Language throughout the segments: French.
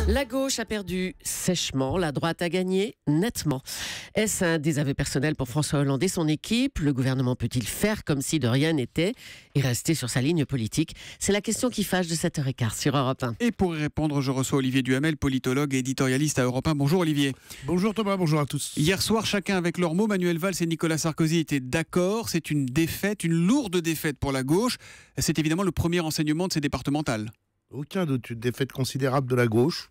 La gauche a perdu sèchement, la droite a gagné nettement. Est-ce un désaveu personnel pour François Hollande et son équipe? Le gouvernement peut-il faire comme si de rien n'était et rester sur sa ligne politique? C'est la question qui fâche de 7h15 sur Europe 1. Et pour y répondre, je reçois Olivier Duhamel, politologue et éditorialiste à Europe 1. Bonjour Olivier. Bonjour Thomas, bonjour à tous. Hier soir, chacun avec leurs mots, Manuel Valls et Nicolas Sarkozy étaient d'accord. C'est une défaite, une lourde défaite pour la gauche. C'est évidemment le premier enseignement de ces départementales. Aucun doute, une défaite considérable de la gauche.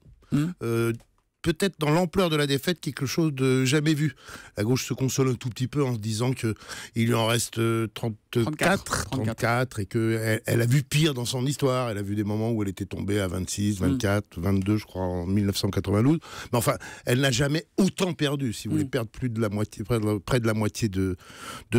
Peut-être dans l'ampleur de la défaite, quelque chose de jamais vu. La gauche se console un tout petit peu en se disant qu'il lui en reste 34 et qu'elle a vu pire dans son histoire. Elle a vu des moments où elle était tombée à 26, 24, 22, je crois, en 1992. Mais enfin, elle n'a jamais autant perdu. Si vous voulez perdre plus de la moitié, près de la moitié de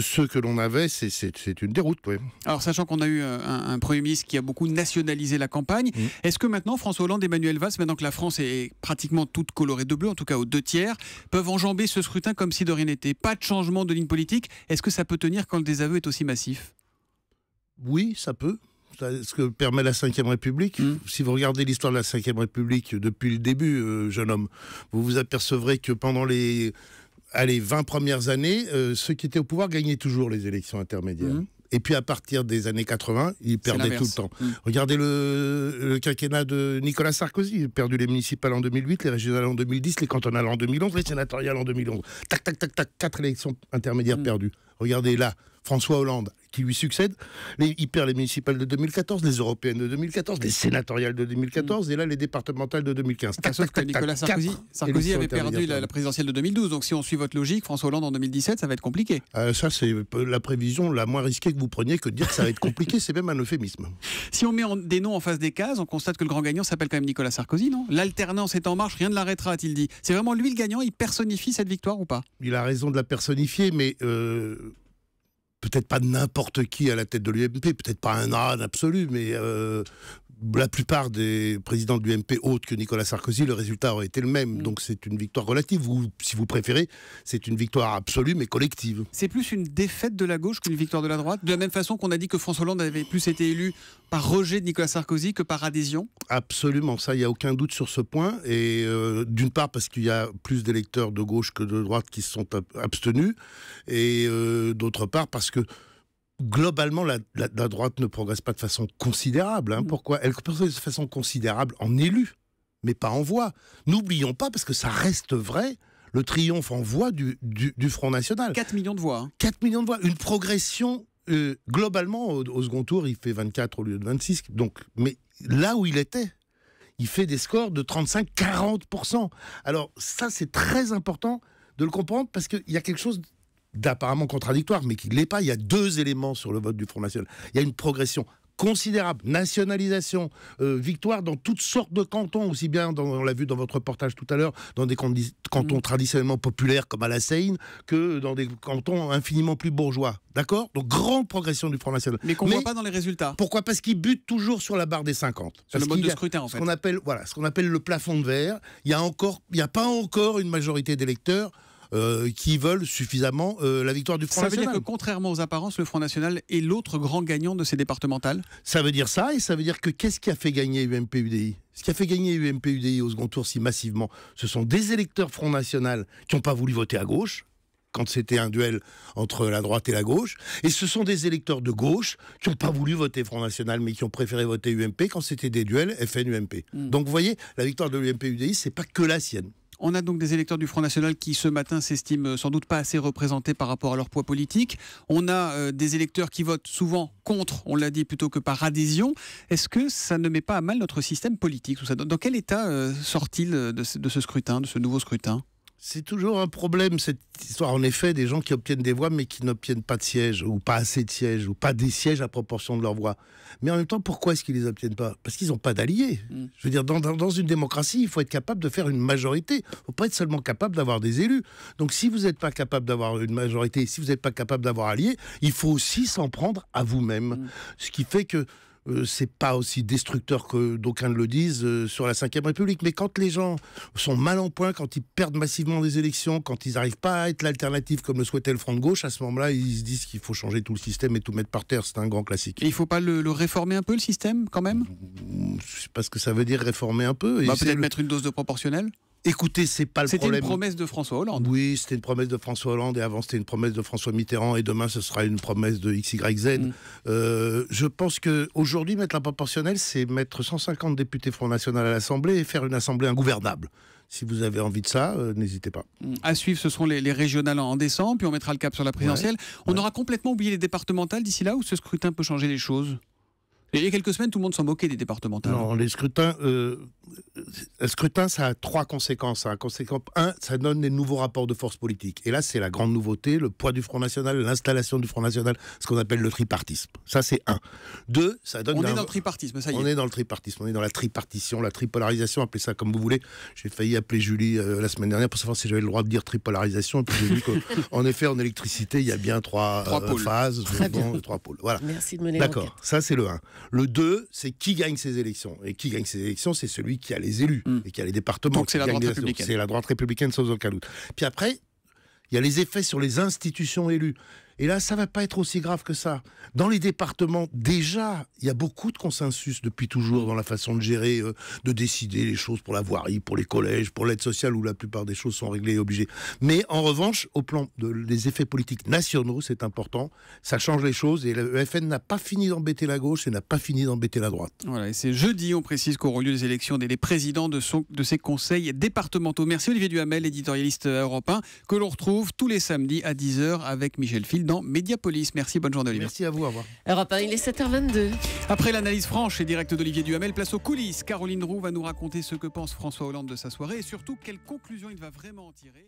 ceux que l'on avait, c'est une déroute. Oui. Alors, sachant qu'on a eu un Premier ministre qui a beaucoup nationalisé la campagne, est-ce que maintenant, François Hollande et Manuel Valls, maintenant que la France est pratiquement toute colorée de bleu, en tout cas aux 2/3, peuvent enjamber ce scrutin comme si de rien n'était? Pas de changement de ligne politique. Est-ce que ça peut tenir quand le désaveu est aussi massif? Oui, ça peut. C'est ce que permet la Ve République. Si vous regardez l'histoire de la Ve République depuis le début, jeune homme, vous vous apercevrez que pendant les 20 premières années, ceux qui étaient au pouvoir gagnaient toujours les élections intermédiaires. Et puis à partir des années 80, ils perdaient tout le temps. Regardez le quinquennat de Nicolas Sarkozy. Il a perdu les municipales en 2008, les régionales en 2010, les cantonales en 2011, les sénatoriales en 2011. Tac, tac, tac, tac, 4 élections intermédiaires perdues. Regardez là, François Hollande, qui lui succède, il perd les municipales de 2014, les européennes de 2014, les sénatoriales de 2014, et là les départementales de 2015. Sauf que Nicolas Sarkozy avait perdu la présidentielle de 2012, donc si on suit votre logique, François Hollande en 2017, ça va être compliqué. Ça, c'est la prévision la moins risquée que vous preniez que de dire que ça va être compliqué, c'est même un euphémisme. Si on met des noms en face des cases, on constate que le grand gagnant s'appelle quand même Nicolas Sarkozy, non? L'alternance est en marche, rien ne l'arrêtera, a-t-il dit. C'est vraiment lui le gagnant, il personnifie cette victoire ou pas? Il a raison de la personnifier, mais peut-être pas n'importe qui à la tête de l'UMP, peut-être pas un âne absolu, mais la plupart des présidents de l'UMP autres que Nicolas Sarkozy, le résultat aurait été le même. Donc c'est une victoire relative, ou si vous préférez, c'est une victoire absolue mais collective. C'est plus une défaite de la gauche qu'une victoire de la droite? De la même façon qu'on a dit que François Hollande avait plus été élu par rejet de Nicolas Sarkozy que par adhésion? Absolument, ça, il n'y a aucun doute sur ce point. Et d'une part parce qu'il y a plus d'électeurs de gauche que de droite qui se sont abstenus, et d'autre part parce que globalement, la droite ne progresse pas de façon considérable. Pourquoi? Elle progresse de façon considérable en élus, mais pas en voix. N'oublions pas, parce que ça reste vrai, le triomphe en voix du Front National. 4 millions de voix. 4 millions de voix. Une progression, globalement, au second tour, il fait 24 au lieu de 26. Donc, mais là où il était, il fait des scores de 35-40%. Alors ça, c'est très important de le comprendre, parce qu'il y a quelque chose d'apparemment contradictoire, mais qui ne l'est pas. Il y a 2 éléments sur le vote du Front National. Il y a une progression considérable, nationalisation, victoire dans toutes sortes de cantons, aussi bien, on l'a vu dans votre reportage tout à l'heure, dans des cantons traditionnellement populaires comme à la Seine, que dans des cantons infiniment plus bourgeois. D'accord? Donc grande progression du Front National. Mais qu'on ne voit pas dans les résultats. Pourquoi? Parce qu'il bute toujours sur la barre des 50. Sur le mode de scrutin, en fait. Ce qu'on appelle le plafond de verre. Il n'y a pas encore une majorité d'électeurs qui veulent suffisamment la victoire du Front National. Ça veut dire que, contrairement aux apparences, le Front National est l'autre grand gagnant de ces départementales? Ça veut dire ça, et ça veut dire que qu'est-ce qui a fait gagner UMP-UDI? Ce qui a fait gagner UMP-UDI au second tour si massivement, ce sont des électeurs Front National qui n'ont pas voulu voter à gauche, quand c'était un duel entre la droite et la gauche, et ce sont des électeurs de gauche qui n'ont pas voulu voter Front National, mais qui ont préféré voter UMP quand c'était des duels FN-UMP. Donc vous voyez, la victoire de l'UMP-UDI, c'est pas que la sienne. On a donc des électeurs du Front National qui, ce matin, s'estiment sans doute pas assez représentés par rapport à leur poids politique. On a des électeurs qui votent souvent contre, on l'a dit, plutôt que par adhésion. Est-ce que ça ne met pas à mal notre système politique? Dans quel état sort-il de ce scrutin, de ce nouveau scrutin? C'est toujours un problème, cette histoire, en effet, des gens qui obtiennent des voix mais qui n'obtiennent pas de sièges, ou pas assez de sièges, ou pas des sièges à proportion de leurs voix. Mais en même temps, pourquoi est-ce qu'ils les obtiennent pas? Parce qu'ils n'ont pas d'alliés. Je veux dire, dans une démocratie, il faut être capable de faire une majorité. Il ne faut pas être seulement capable d'avoir des élus. Donc si vous n'êtes pas capable d'avoir une majorité, si vous n'êtes pas capable d'avoir alliés, il faut aussi s'en prendre à vous-même. Ce qui fait que c'est pas aussi destructeur que d'aucuns le disent sur la Ve République. Mais quand les gens sont mal en point, quand ils perdent massivement des élections, quand ils n'arrivent pas à être l'alternative comme le souhaitait le Front de gauche, à ce moment-là, ils se disent qu'il faut changer tout le système et tout mettre par terre. C'est un grand classique. Et il ne faut pas le réformer un peu, le système, quand même? parce que ça veut dire réformer un peu. Et Peut-être mettre une dose de proportionnelle. Écoutez, c'est pas le problème. C'était une promesse de François Hollande. Oui, c'était une promesse de François Hollande, et avant c'était une promesse de François Mitterrand, et demain ce sera une promesse de XYZ. Je pense qu'aujourd'hui, mettre la proportionnelle, c'est mettre 150 députés Front National à l'Assemblée et faire une Assemblée ingouvernable. Si vous avez envie de ça, n'hésitez pas. À suivre, ce seront les régionales en décembre, puis on mettra le cap sur la présidentielle. On aura complètement oublié les départementales d'ici là, ou ce scrutin peut changer les choses? Il y a quelques semaines, tout le monde s'en moquait des départementales. Non, les scrutins, le scrutin, ça a 3 conséquences. Conséquence 1, ça donne des nouveaux rapports de force politique. Et là, c'est la grande nouveauté, le poids du Front National, l'installation du Front National, ce qu'on appelle le tripartisme. Ça, c'est 1. 2, ça donne... On est dans le tripartisme, ça y est. On est dans le tripartisme, on est dans la tripartition, la tripolarisation, appelez ça comme vous voulez. J'ai failli appeler Julie la semaine dernière pour savoir si j'avais le droit de dire tripolarisation. Et puis j'ai vu qu'en effet, en électricité, il y a bien 3 phases, 3 pôles. Voilà. Merci de mener D'accord, l'enquête. ça c'est le 1. Le 2, c'est qui gagne ces élections. Et qui gagne ces élections, c'est celui qui a les élus et qui a les départements. Donc c'est la droite républicaine. C'est la droite républicaine sans aucun doute. Puis après, il y a les effets sur les institutions élues. Et là, ça ne va pas être aussi grave que ça. Dans les départements, déjà, il y a beaucoup de consensus depuis toujours dans la façon de gérer, de décider les choses pour la voirie, pour les collèges, pour l'aide sociale, où la plupart des choses sont réglées et obligées. Mais en revanche, au plan des effets politiques nationaux, c'est important, ça change les choses, et le FN n'a pas fini d'embêter la gauche et n'a pas fini d'embêter la droite. Voilà, et c'est jeudi, on précise qu'auront lieu les élections des présidents de ces conseils départementaux. Merci Olivier Duhamel, éditorialiste Europe 1, que l'on retrouve tous les samedis à 10h avec Michel Fil dans Mediapolis. Merci, bonne journée Olivier. Merci à vous, au revoir. Europe 1, il est 7h22. Après l'analyse franche et directe d'Olivier Duhamel, place aux coulisses. Caroline Roux va nous raconter ce que pense François Hollande de sa soirée et surtout quelles conclusions il va vraiment en tirer.